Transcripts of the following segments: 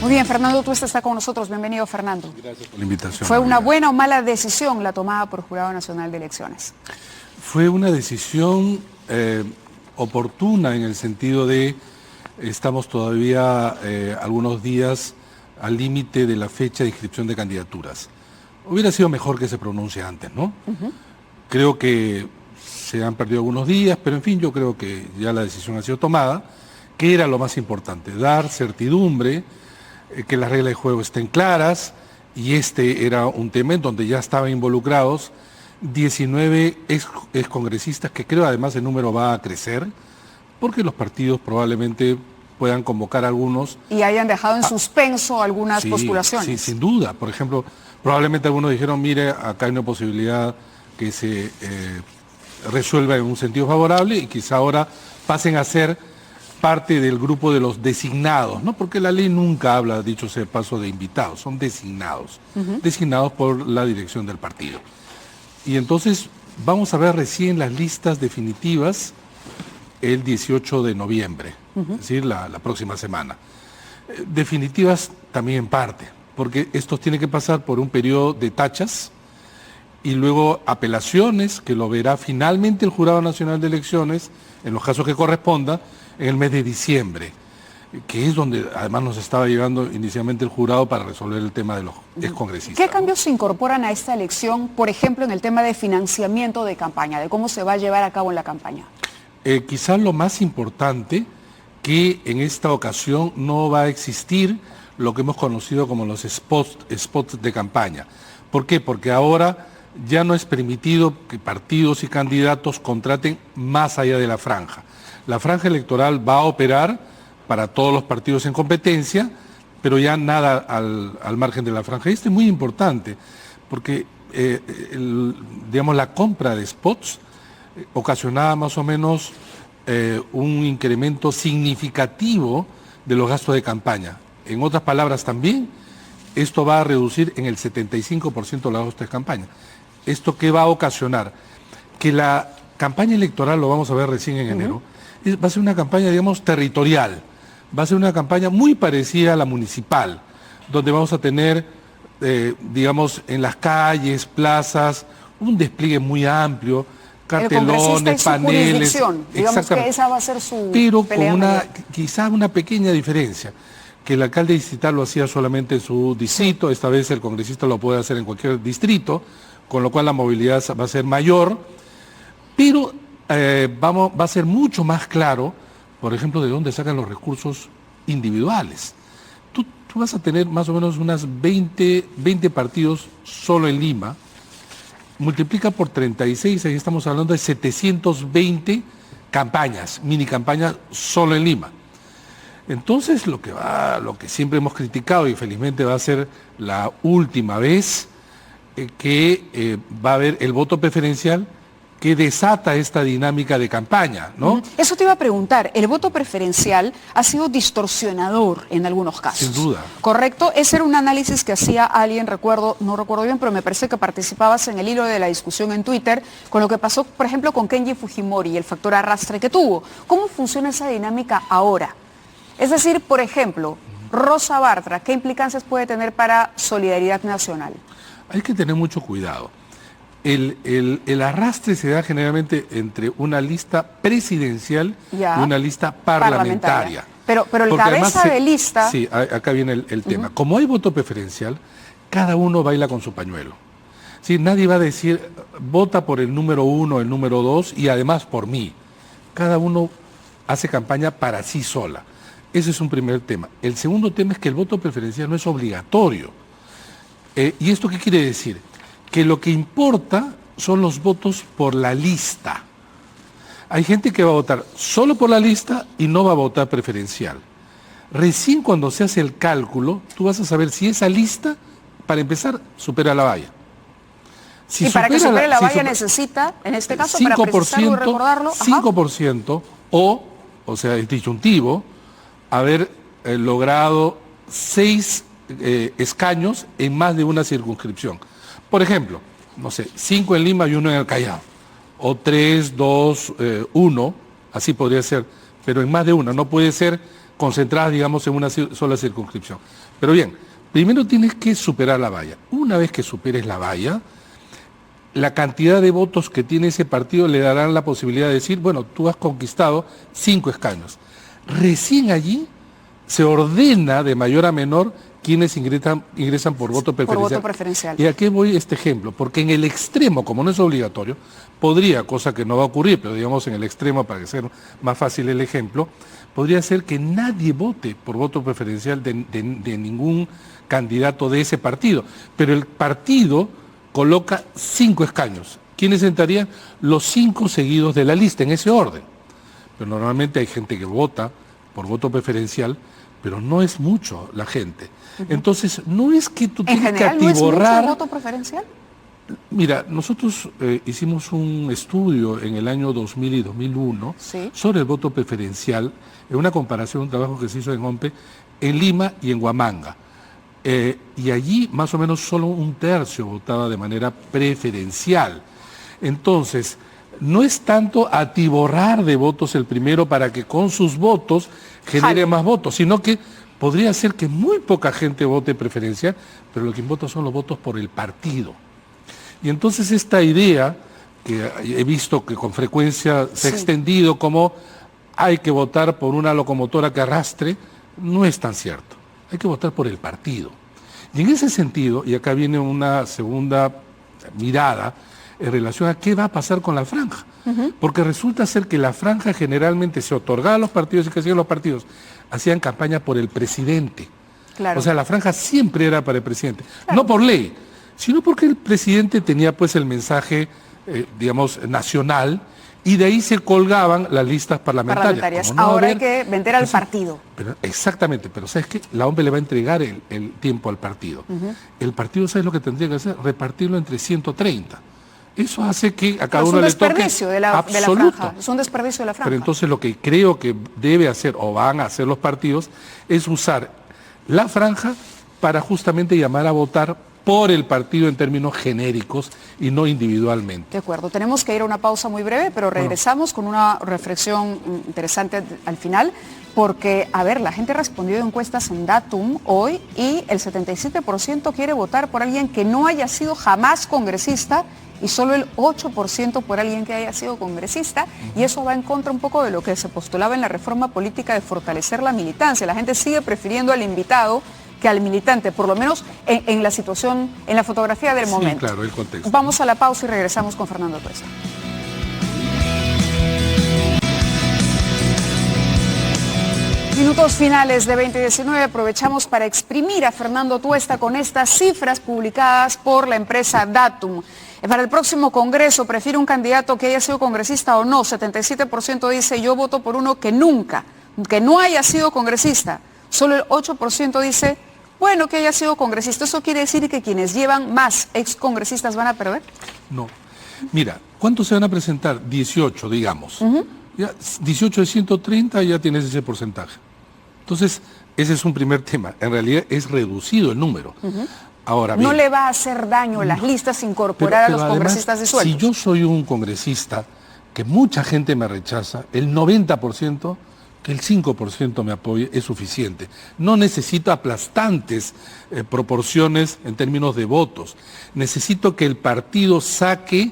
Muy bien, Fernando Tuesta está con nosotros. Bienvenido, Fernando. Gracias por la invitación. ¿Fue una buena o mala decisión la tomada por el Jurado Nacional de Elecciones? Fue una decisión oportuna en el sentido de estamos todavía algunos días al límite de la fecha de inscripción de candidaturas. Hubiera sido mejor que se pronuncie antes, ¿no? Creo que se han perdido algunos días, pero en fin, yo creo que ya la decisión ha sido tomada, que era lo más importante, dar certidumbre, que las reglas de juego estén claras, y este era un tema en donde ya estaban involucrados 19 excongresistas, que creo además el número va a crecer, porque los partidos probablemente puedan convocar a algunos. Y hayan dejado en suspenso algunas postulaciones. Sí, sin duda. Por ejemplo, probablemente algunos dijeron, mire, acá hay una posibilidad que se resuelva en un sentido favorable y quizá ahora pasen a ser parte del grupo de los designados, ¿no? Porque la ley nunca habla, dicho sea de paso, de invitados, son designados, designados por la dirección del partido. Y entonces vamos a ver recién las listas definitivas el 18 de noviembre, es decir, la próxima semana. Definitivas también en parte, porque estos tienen que pasar por un periodo de tachas y luego apelaciones, que lo verá finalmente el Jurado Nacional de Elecciones, en los casos que corresponda, en el mes de diciembre, que es donde además nos estaba llegando inicialmente el jurado para resolver el tema de los excongresistas. ¿Qué cambios se incorporan a esta elección, por ejemplo, en el tema de financiamiento de campaña, de cómo se va a llevar a cabo en la campaña? Quizás lo más importante, que en esta ocasión no va a existir lo que hemos conocido como los spots de campaña. ¿Por qué? Porque ahora ya no es permitido que partidos y candidatos contraten más allá de la franja. La franja electoral va a operar para todos los partidos en competencia, pero ya nada al margen de la franja. Y esto es muy importante, porque digamos, la compra de spots ocasionaba más o menos un incremento significativo de los gastos de campaña. En otras palabras también, esto va a reducir en el 75% los gastos de campaña. ¿Esto qué va a ocasionar? Que la campaña electoral, lo vamos a ver recién en enero, va a ser una campaña, digamos, territorial. Va a ser una campaña muy parecida a la municipal, donde vamos a tener, digamos, en las calles, plazas, un despliegue muy amplio, cartelones, paneles. Digamos que esa va a ser su pero pelea con mayor. quizás una pequeña diferencia, que el alcalde distrital lo hacía solamente en su distrito, esta vez el congresista lo puede hacer en cualquier distrito, con lo cual la movilidad va a ser mayor, pero va a ser mucho más claro, por ejemplo, de dónde sacan los recursos individuales. Tú vas a tener más o menos unas 20 partidos solo en Lima, multiplica por 36, ahí estamos hablando de 720 campañas, mini campañas solo en Lima. Entonces lo que siempre hemos criticado, y felizmente va a ser la última vez, que va a haber el voto preferencial que desata esta dinámica de campaña, ¿no? Eso te iba a preguntar, el voto preferencial ha sido distorsionador en algunos casos. Sin duda. ¿Correcto? Ese era un análisis que hacía alguien, no recuerdo bien, pero me parece que participabas en el hilo de la discusión en Twitter, con lo que pasó, por ejemplo, con Kenji Fujimori y el factor arrastre que tuvo. ¿Cómo funciona esa dinámica ahora? Es decir, por ejemplo, Rosa Bartra, ¿qué implicancias puede tener para Solidaridad Nacional? Hay que tener mucho cuidado. El arrastre se da generalmente entre una lista presidencial y una lista parlamentaria. Pero el porque cabeza de lista... Sí, acá viene el tema. Como hay voto preferencial, cada uno baila con su pañuelo. ¿Sí? Nadie va a decir, vota por el número 1, el número 2 y además por mí. Cada uno hace campaña para sí sola. Ese es un primer tema. El segundo tema es que el voto preferencial no es obligatorio. ¿Y esto qué quiere decir? Que lo que importa son los votos por la lista. Hay gente que va a votar solo por la lista y no va a votar preferencial. Recién cuando se hace el cálculo, tú vas a saber si esa lista, para empezar, supera la valla. Si y para que supere la valla necesita, en este caso, 5%, para precisarlo y recordarlo... 5% o sea, es disyuntivo, haber logrado 6 escaños en más de una circunscripción. Por ejemplo, no sé, 5 en Lima y 1 en el Callao, o 3, 2, 1, así podría ser, pero en más de una, no puede ser concentradas, digamos, en una sola circunscripción. Pero bien, primero tienes que superar la valla. Una vez que superes la valla, la cantidad de votos que tiene ese partido le darán la posibilidad de decir, bueno, tú has conquistado 5 escaños. Recién allí se ordena de mayor a menor quienes ingresan por voto preferencial. Por voto preferencial. ¿Y a qué voy este ejemplo? Porque en el extremo, como no es obligatorio, podría, cosa que no va a ocurrir, pero digamos en el extremo, para que sea más fácil el ejemplo, podría ser que nadie vote por voto preferencial de ningún candidato de ese partido. Pero el partido coloca 5 escaños. ¿Quiénes entrarían? Los 5 seguidos de la lista, en ese orden. Pero normalmente hay gente que vota por voto preferencial, pero no es mucho la gente. Entonces, no es que tú tienes que atiborrar... ¿En general no es mucho el voto preferencial? Mira, nosotros hicimos un estudio en el año 2000 y 2001 sobre el voto preferencial, en una comparación, un trabajo que se hizo en OMPE, en Lima y en Huamanga. Y allí más o menos solo un tercio votaba de manera preferencial. Entonces, no es tanto atiborrar de votos el primero para que con sus votos genere más votos, sino que podría ser que muy poca gente vote preferencial, pero lo que importa son los votos por el partido. Y entonces esta idea, que he visto que con frecuencia se ha extendido como hay que votar por una locomotora que arrastre, no es tan cierto. Hay que votar por el partido. Y en ese sentido, y acá viene una segunda mirada, en relación a qué va a pasar con la franja. Porque resulta ser que la franja generalmente se otorgaba a los partidos y que hacían los partidos. Hacían campaña por el presidente. Claro. O sea, la franja siempre era para el presidente. Claro. No por ley, sino porque el presidente tenía pues el mensaje, digamos, nacional, y de ahí se colgaban las listas parlamentarias. No ahora hay que vender al partido. Pero, exactamente, pero ¿sabes qué? La OMP le va a entregar el tiempo al partido. El partido, ¿sabes lo que tendría que hacer? Repartirlo entre 130. Eso hace que a cada uno le toque... Es un desperdicio de la franja. Es un desperdicio de la franja. Pero entonces lo que creo que debe hacer, o van a hacer los partidos, es usar la franja para justamente llamar a votar por el partido en términos genéricos y no individualmente. De acuerdo, tenemos que ir a una pausa muy breve, pero regresamos con una reflexión interesante al final, porque, a ver, la gente ha respondido a encuestas en Datum hoy y el 77% quiere votar por alguien que no haya sido jamás congresista y solo el 8% por alguien que haya sido congresista, y eso va en contra un poco de lo que se postulaba en la reforma política de fortalecer la militancia. La gente sigue prefiriendo al invitado que al militante, por lo menos en la situación, en la fotografía del momento. Sí, claro, el contexto. Vamos a la pausa y regresamos con Fernando Tuesta. Minutos finales de 2019, aprovechamos para exprimir a Fernando Tuesta con estas cifras publicadas por la empresa Datum. Para el próximo Congreso, ¿prefiere un candidato que haya sido congresista o no? 77% dice yo voto por uno que no haya sido congresista. Solo el 8% dice, bueno, que haya sido congresista. ¿Eso quiere decir que quienes llevan más excongresistas van a perder? No. Mira, ¿cuántos se van a presentar? 18, digamos. Ya, 18 de 130 ya tienes ese porcentaje. Entonces, ese es un primer tema. En realidad es reducido el número. Ahora bien, no le va a hacer daño las listas incorporar a los congresistas disueltos. Si yo soy un congresista que mucha gente me rechaza, el 90%, que el 5% me apoye, es suficiente. No necesito aplastantes proporciones en términos de votos. Necesito que el partido saque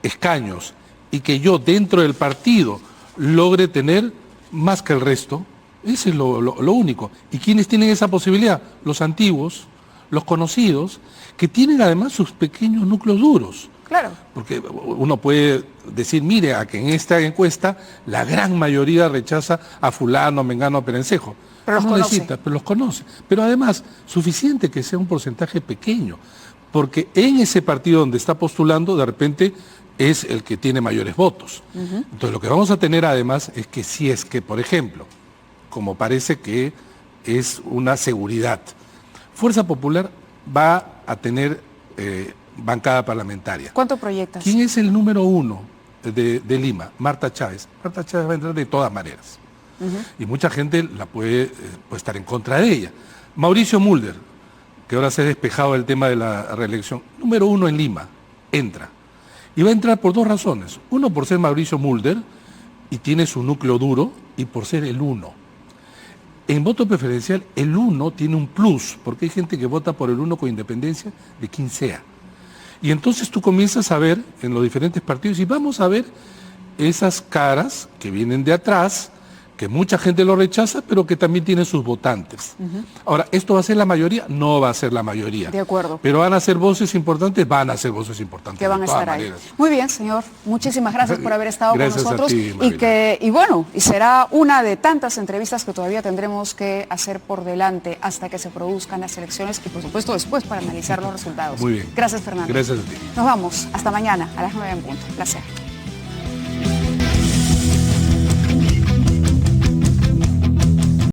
escaños y que yo dentro del partido logre tener más que el resto. Ese es lo único. ¿Y quiénes tienen esa posibilidad? Los antiguos, los conocidos, que tienen además sus pequeños núcleos duros. Claro. Porque uno puede decir, mire, a que en esta encuesta la gran mayoría rechaza a fulano, mengano, perencejo. Pero los conoce. Pero los conoce. Pero además, suficiente que sea un porcentaje pequeño. Porque en ese partido donde está postulando, de repente, es el que tiene mayores votos. Entonces, lo que vamos a tener además es que si es que, por ejemplo, como parece que es una seguridad, Fuerza Popular va a tener bancada parlamentaria. ¿Cuánto proyectas? ¿Quién es el número 1 de Lima? Marta Chávez. Marta Chávez va a entrar de todas maneras. Y mucha gente la puede estar en contra de ella. Mauricio Mulder, que ahora se ha despejado del tema de la reelección, número 1 en Lima, entra. Y va a entrar por 2 razones. Uno, por ser Mauricio Mulder y tiene su núcleo duro, y por ser el 1. En voto preferencial, el 1 tiene un plus, porque hay gente que vota por el 1 con independencia de quien sea. Y entonces tú comienzas a ver en los diferentes partidos y vamos a ver esas caras que vienen de atrás, que mucha gente lo rechaza, pero que también tiene sus votantes. Ahora, ¿esto va a ser la mayoría? No va a ser la mayoría. De acuerdo. Pero van a ser voces importantes, van a ser voces importantes. Que van a estar ahí. Muy bien, señor. Muchísimas gracias por haber estado Gracias con nosotros. a ti, y será una de tantas entrevistas que todavía tendremos que hacer por delante hasta que se produzcan las elecciones y por supuesto después para analizar los resultados. Muy bien. Gracias, Fernando. Gracias a ti. Nos vamos. Hasta mañana a las 9 en punto. Placer.